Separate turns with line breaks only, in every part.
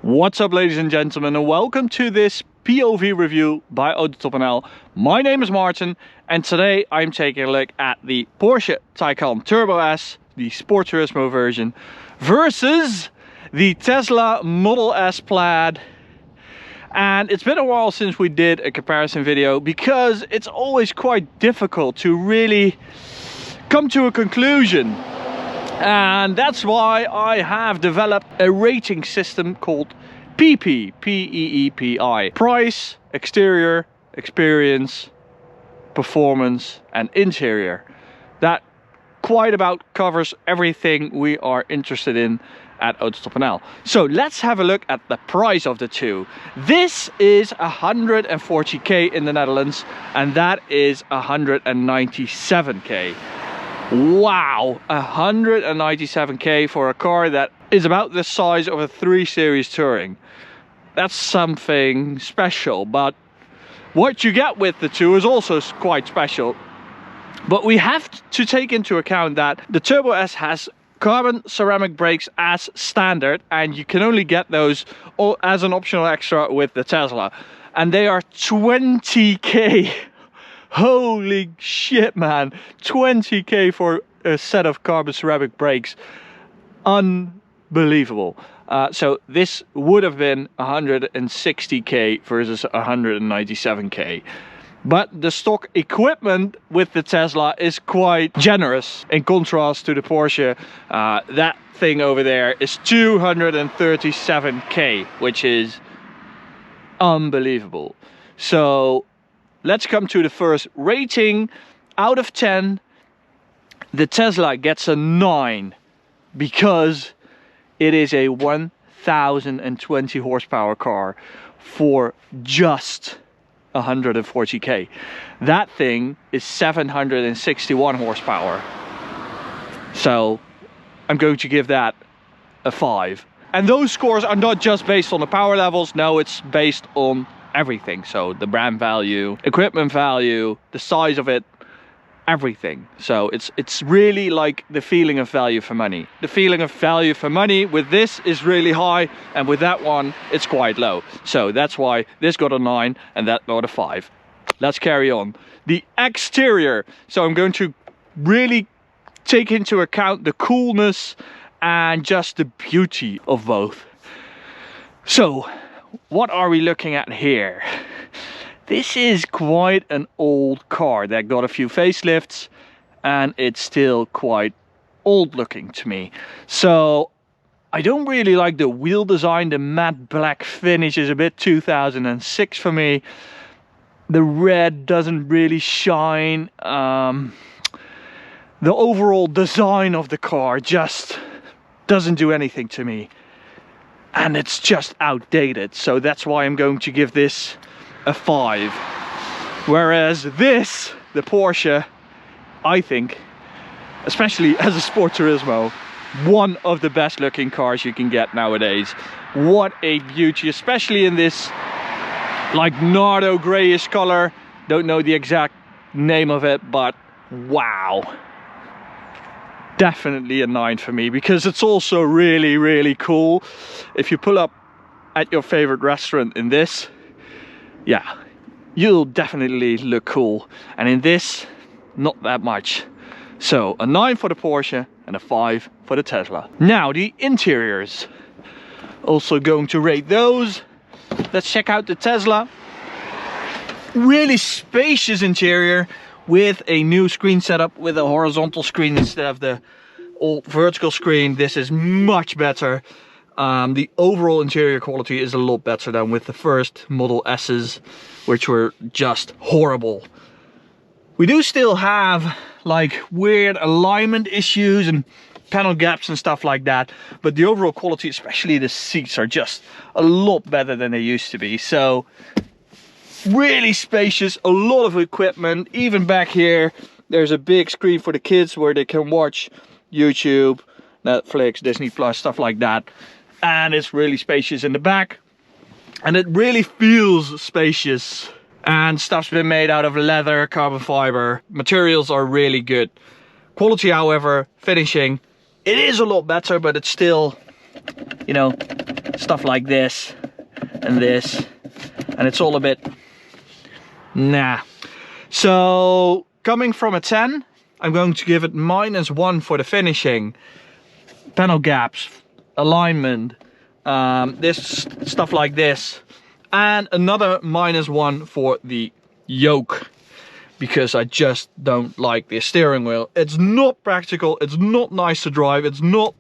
What's up, ladies and gentlemen, and welcome to this POV review by Autobahn. My name is Martin, and today I'm taking a look at the Porsche Taycan Turbo S, the Sport Turismo version, versus the Tesla Model S Plaid. And it's been a while since we did a comparison video because it's always quite difficult to really come to a conclusion. And that's why I have developed a rating system called PP, P-E-E-P-I. Price, exterior, experience, performance and interior. That quite about covers everything we are interested in at Autobahn. So let's have a look at the price of the two. This is 140k in the Netherlands and that is 197k. Wow, 197k for a car that is about the size of a 3 Series Touring. That's something special, but what you get with the two is also quite special. But we have to take into account that the Turbo S has carbon ceramic brakes as standard, and you can only get those as an optional extra with the Tesla. And they are 20k. Holy shit, man. 20k for a set of carbon ceramic brakes. Unbelievable. So this would have been 160k versus 197k. But the stock equipment with the Tesla is quite generous in contrast to the Porsche. That thing over there is 237k, which is unbelievable. So let's come to the first rating. Out of 10, the Tesla gets a 9 because it is a 1020 horsepower car for just 140k. That thing is 761 horsepower. So I'm going to give that a 5. And those scores are not just based on the power levels. No, it's based on everything. So the brand value, equipment value, the size of it, everything. So it's really like the feeling of value for money. The feeling of value for money with this is really high, and with that one it's quite low. So that's why this got a 9 and that got a 5. Let's carry on. The exterior. So I'm going to really take into account the coolness and just the beauty of both. So what are we looking at here? This is quite an old car that got a few facelifts and it's still quite old looking to me. So I don't really like the wheel design. The matte black finish is a bit 2006 for me. The red doesn't really shine. The overall design of the car just doesn't do anything to me. And it's just outdated, so that's why I'm going to give this a 5. Whereas this, the Porsche, I think, especially as a Sport Turismo, one of the best looking cars you can get nowadays. What a beauty, especially in this like Nardo grayish color. Don't know the exact name of it, but wow. Definitely a 9 for me, because it's also really cool. If you pull up at your favorite restaurant in this, yeah, you'll definitely look cool. And in this, not that much. So a 9 for the Porsche and a 5 for the Tesla. Now the interiors. Also going to rate those. Let's check out the Tesla. Really spacious interior, with a new screen setup with a horizontal screen instead of the old vertical screen. This is much better. The overall interior quality is a lot better than with the first Model S's, which were just horrible. We do still have like weird alignment issues and panel gaps and stuff like that, but the overall quality, especially the seats, are just a lot better than they used to be. So really spacious, a lot of equipment. Even back here there's a big screen for the kids where they can watch YouTube, Netflix, Disney Plus, stuff like that. And it's really spacious in the back, and it really feels spacious. And stuff's been made out of leather, carbon fiber. Materials are really good. Quality, however, finishing, it is a lot better, but it's still, you know, stuff like this and this, and it's all a bit nah. So coming from a 10, I'm going to give it -1 for the finishing, panel gaps, alignment, this stuff like this, and another -1 for the yoke, because I just don't like this steering wheel. It's not practical, it's not nice to drive, it's not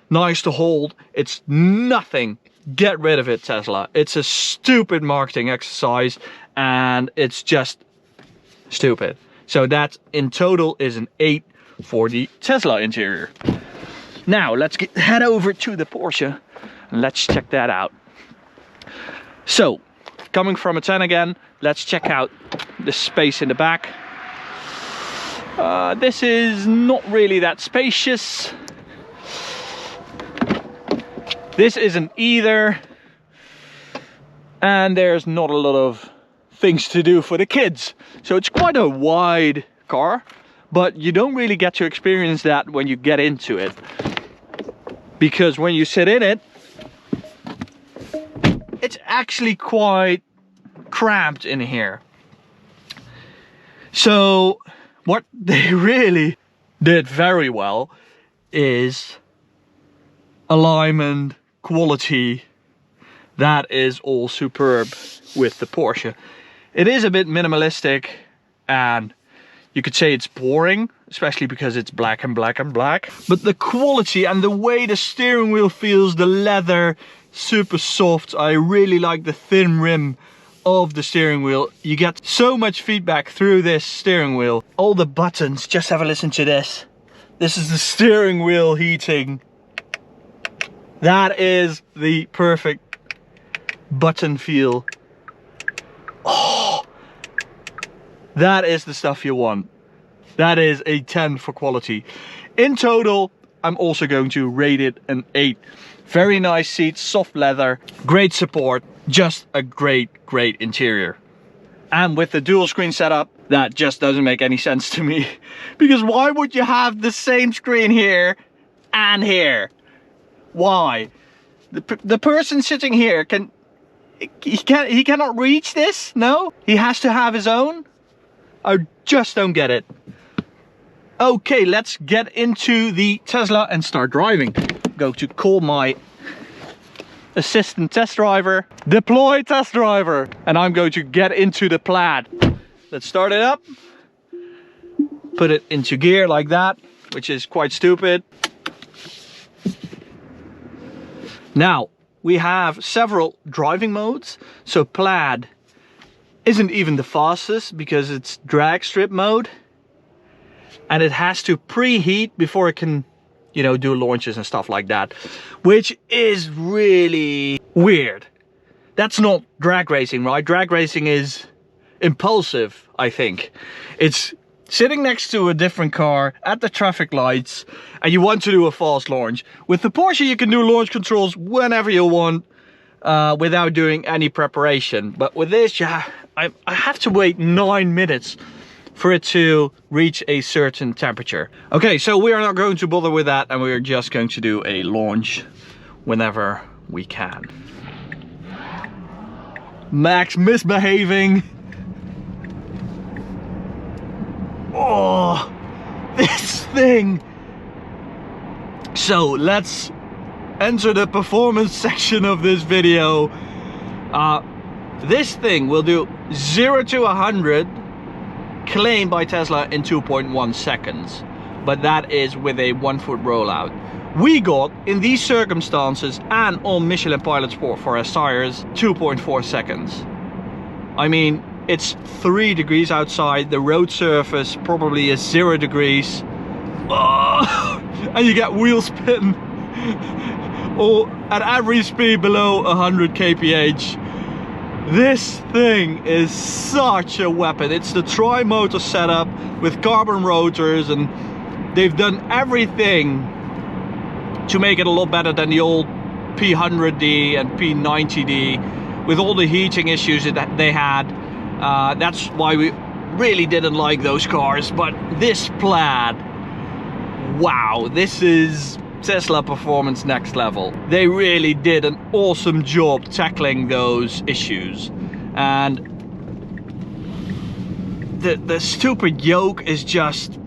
nice to hold, it's nothing. Get rid of it, Tesla. It's a stupid marketing exercise, and it's just stupid. So that in total is an 8 for the Tesla interior. Now let's head over to the Porsche and let's check that out. So coming from a 10 again, let's check out the space in the back. This is not really that spacious. This isn't either. And there's not a lot of things to do for the kids. So it's quite a wide car, but you don't really get to experience that when you get into it. Because when you sit in it, it's actually quite cramped in here. So what they really did very well is alignment, quality. That is all superb with the Porsche. It is a bit minimalistic, and you could say it's boring, especially because it's black and black and black. But the quality and the way the steering wheel feels, the leather, super soft. I really like the thin rim of the steering wheel. You get so much feedback through this steering wheel. All the buttons, just have a listen to this. This is the steering wheel heating. That is the perfect button feel. Oh, that is the stuff you want. That is a 10 for quality. In total, I'm also going to rate it an 8. Very nice seats, soft leather, great support, just a great interior. And with the dual screen setup, that just doesn't make any sense to me. Because why would you have the same screen here and here? Why? The person sitting here he cannot reach this? No? He has to have his own? I just don't get it. Okay, let's get into the Tesla and start driving. Go to call my assistant test driver, deploy test driver, and I'm going to get into the Plaid. Let's start it up. Put it into gear like that, which is quite stupid. Now, we have several driving modes. So Plaid isn't even the fastest because it's drag strip mode. And it has to preheat before it can, you know, do launches and stuff like that. Which is really weird. That's not drag racing, right? Drag racing is impulsive, I think. It's sitting next to a different car at the traffic lights and you want to do a fast launch. With the Porsche you can do launch controls whenever you want without doing any preparation. But with this, yeah, I have to wait 9 minutes for it to reach a certain temperature. Okay, so we are not going to bother with that, and we are just going to do a launch whenever we can. Max misbehaving. Oh, this thing. So let's enter the performance section of this video. This thing will do 0 to 100 claimed by Tesla in 2.1 seconds, but that is with a 1-foot rollout. We got, in these circumstances and on Michelin Pilot Sport for our tires, 2.4 seconds. I mean, it's 3 degrees outside, the road surface probably is 0 degrees. Oh, and you get wheel spin or at average speed below 100 kph. This thing is such a weapon. It's the tri-motor setup with carbon rotors, and they've done everything to make it a lot better than the old P100D and P90D with all the heating issues that they had. That's why we really didn't like those cars. But this Plaid, wow, this is Tesla performance next level. They really did an awesome job tackling those issues. And the stupid yoke is just,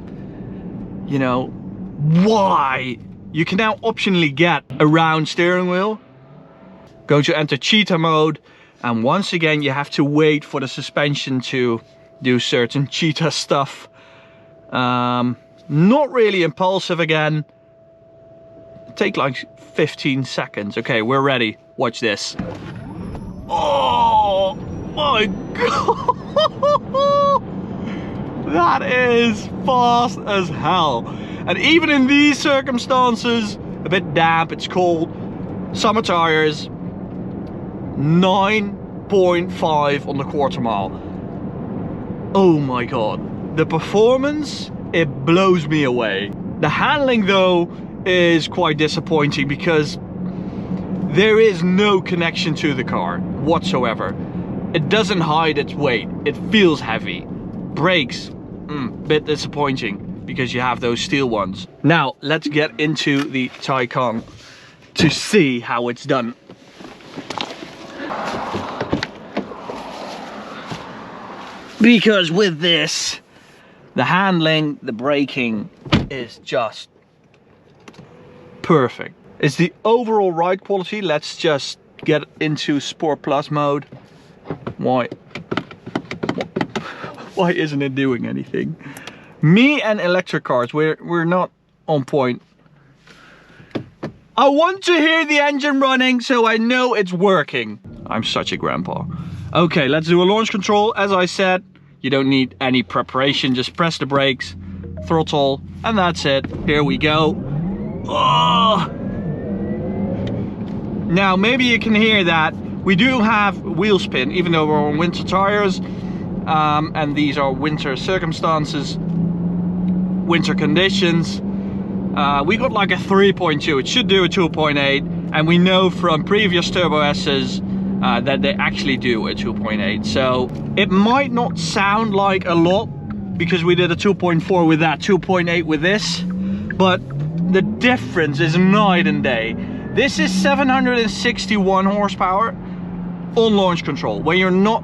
you know, why? You can now optionally get a round steering wheel. Going to enter cheetah mode, and once again you have to wait for the suspension to do certain cheetah stuff. Not really impulsive again. Take like 15 seconds. Okay, we're ready. Watch this. Oh my god! That is fast as hell. And even in these circumstances, a bit damp, it's cold, summer tires, 9.5 on the quarter mile. Oh my god. The performance, it blows me away. The handling though is quite disappointing because there is no connection to the car whatsoever. It doesn't hide its weight. It feels heavy. Brakes, bit disappointing because you have those steel ones. Now let's get into the Taycan to see how it's done. Because with this, the handling, the braking is just perfect. It's the overall ride quality. Let's just get into Sport Plus mode. Why isn't it doing anything? Me and electric cars, we're not on point. I want to hear the engine running so I know it's working. I'm such a grandpa. Okay, let's do a launch control. As I said, you don't need any preparation. Just press the brakes, throttle, and that's it. Here we go. Oh! Now, maybe you can hear that. We do have wheel spin, even though we're on winter tires. And these are winter circumstances, winter conditions. We got like a 3.2. It should do a 2.8. And we know from previous Turbo S's that they actually do a 2.8. So it might not sound like a lot because we did a 2.4 with that, 2.8 with this. But the difference is night and day. This is 761 horsepower on launch control. When you're not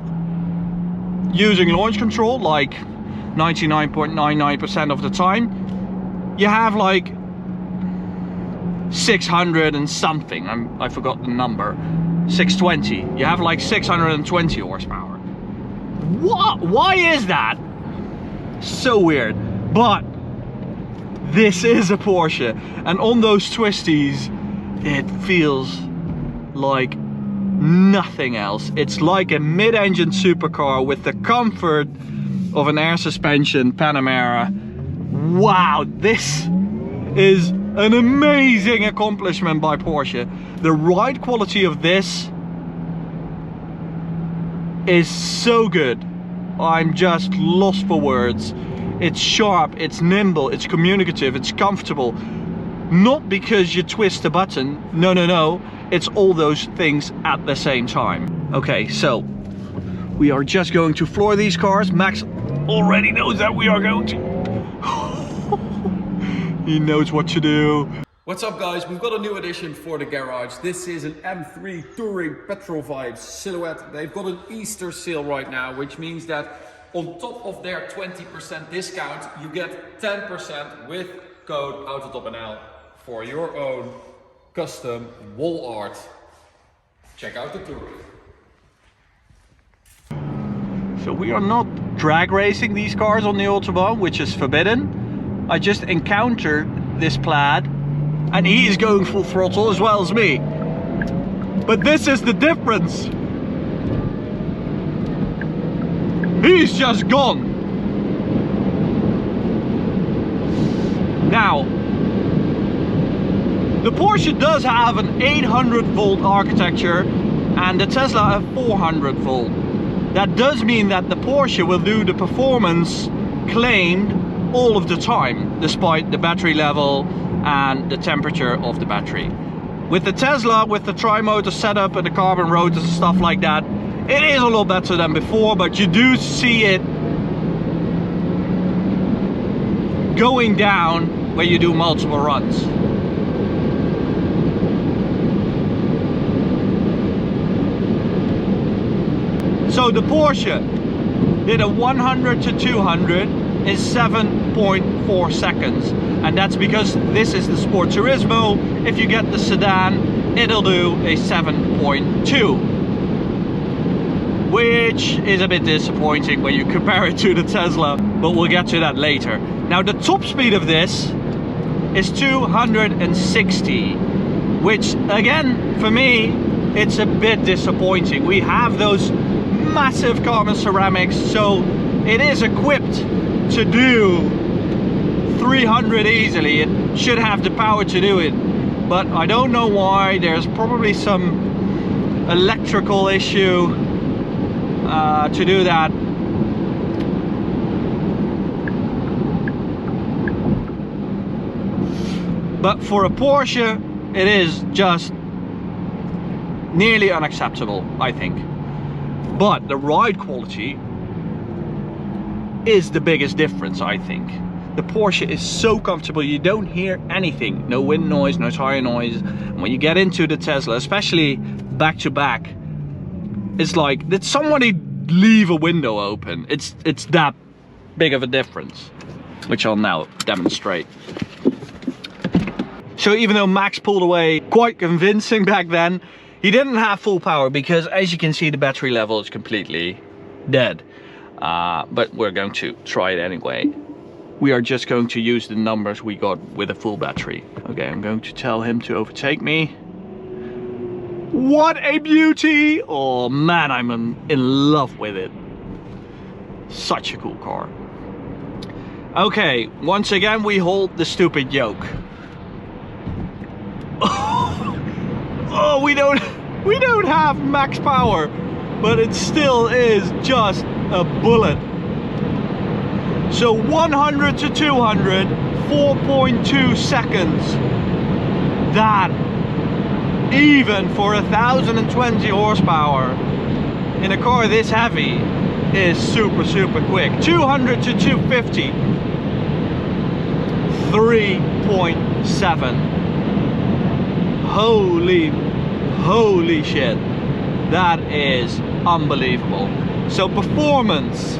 using launch control, like 99.99% of the time, you have like 600 and something. I forgot the number. 620. You have like 620 horsepower. What? Why is that? So weird. But this is a Porsche, and on those twisties, it feels like nothing else. It's like a mid-engine supercar with the comfort of an air suspension Panamera. Wow, this is an amazing accomplishment by Porsche. The ride quality of this is so good. I'm just lost for words. It's sharp, it's nimble, it's communicative, it's comfortable. Not because you twist a button, no. It's all those things at the same time. Okay, so we are just going to floor these cars. Max already knows that we are going to. He knows what to do. What's up guys, we've got a new addition for the garage. This is an M3 Touring Petrol Vibes Silhouette. They've got an Easter sale right now, which means that on top of their 20% discount, you get 10% with code AUTOTOPNL for your own custom wall art. Check out the Touring. So we are not drag racing these cars on the Autobahn, which is forbidden. I just encountered this Plaid and he is going full throttle as well as me. But this is the difference. He's just gone. Now, the Porsche does have an 800 volt architecture and the Tesla a 400 volt. That does mean that the Porsche will do the performance claimed all of the time, despite the battery level and the temperature of the battery. With the Tesla, with the tri-motor setup and the carbon rotors and stuff like that, it is a lot better than before, but you do see it going down when you do multiple runs. So the Porsche did a 100 to 200 in 7.4 seconds. And that's because this is the Sport Turismo. If you get the sedan, it'll do a 7.2. Which is a bit disappointing when you compare it to the Tesla, but we'll get to that later. Now the top speed of this is 260, which again, for me, it's a bit disappointing. We have those massive carbon ceramics, so it is equipped to do 300 easily. It should have the power to do it, but I don't know why. There's probably some electrical issue to do that. But for a Porsche, it is just nearly unacceptable, I think. But the ride quality is the biggest difference, I think. The Porsche is so comfortable, you don't hear anything. No wind noise, no tire noise. And when you get into the Tesla, especially back to back, it's like, did somebody leave a window open? It's that big of a difference, which I'll now demonstrate. So even though Max pulled away quite convincing back then, he didn't have full power because, as you can see, the battery level is completely dead. But we're going to try it anyway. We are just going to use the numbers we got with a full battery. Okay, I'm going to tell him to overtake me. What a beauty! Oh man, I'm in love with it. Such a cool car. Okay, once again we hold the stupid yoke. Oh, we don't have max power, but it still is just a bullet. So 100 to 200, 4.2 seconds. That, even for 1,020 horsepower in a car this heavy, is super quick. 200 to 250, 3.7. Holy shit, that is unbelievable. So performance,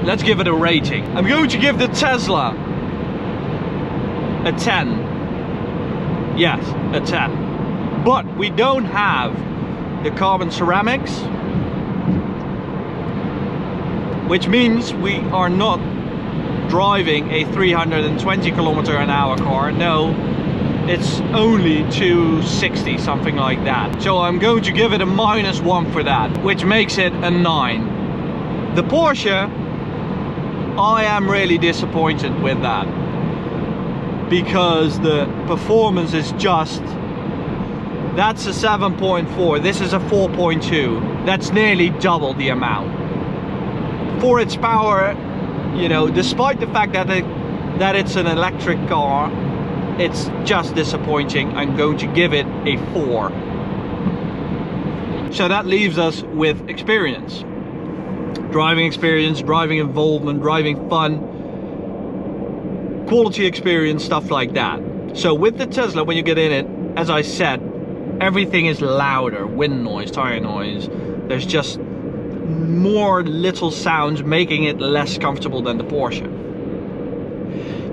let's give it a rating. I'm going to give the Tesla a 10. Yes, a 10. But we don't have the carbon ceramics, which means we are not driving a 320 km/h car. No, it's only 260, something like that. So I'm going to give it a -1 for that, which makes it a 9. The Porsche, I am really disappointed with that, because the performance is just, that's a 7.4, this is a 4.2. That's nearly double the amount. For its power, you know, despite the fact that it's an electric car, it's just disappointing. I'm going to give it a 4. So that leaves us with experience. Driving experience, driving involvement, driving fun, quality experience, stuff like that. So with the Tesla, when you get in it, as I said, everything is louder. Wind noise, tire noise. There's just more little sounds, making it less comfortable than the Porsche.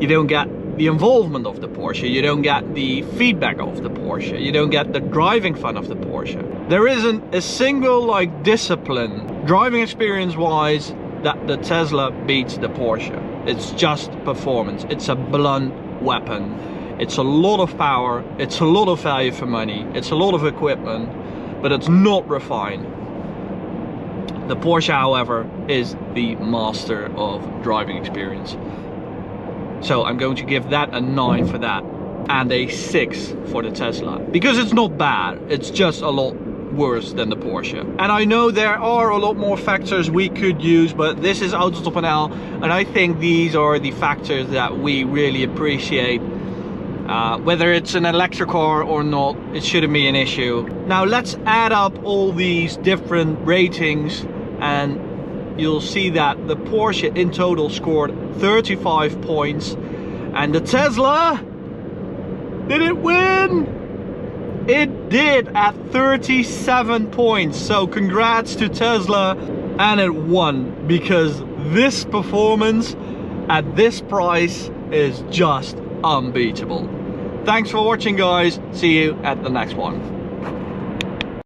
You don't get the involvement of the Porsche, you don't get the feedback of the Porsche, you don't get the driving fun of the Porsche. There isn't a single discipline, driving experience wise, that the Tesla beats the Porsche. It's just performance. It's a blunt weapon. It's a lot of power, it's a lot of value for money, it's a lot of equipment, but it's not refined. The Porsche, however, is the master of driving experience. So I'm going to give that a 9 for that, and a 6 for the Tesla. Because it's not bad, it's just a lot worse than the Porsche. And I know there are a lot more factors we could use, but this is Autobahn, and I think these are the factors that we really appreciate. Whether it's an electric car or not, it shouldn't be an issue. Now let's add up all these different ratings, and you'll see that the Porsche in total scored 35 points, and the Tesla, did it win? It did at 37 points, so congrats to Tesla, and it won because this performance at this price is just unbeatable. Thanks for watching, guys. See you at the next one.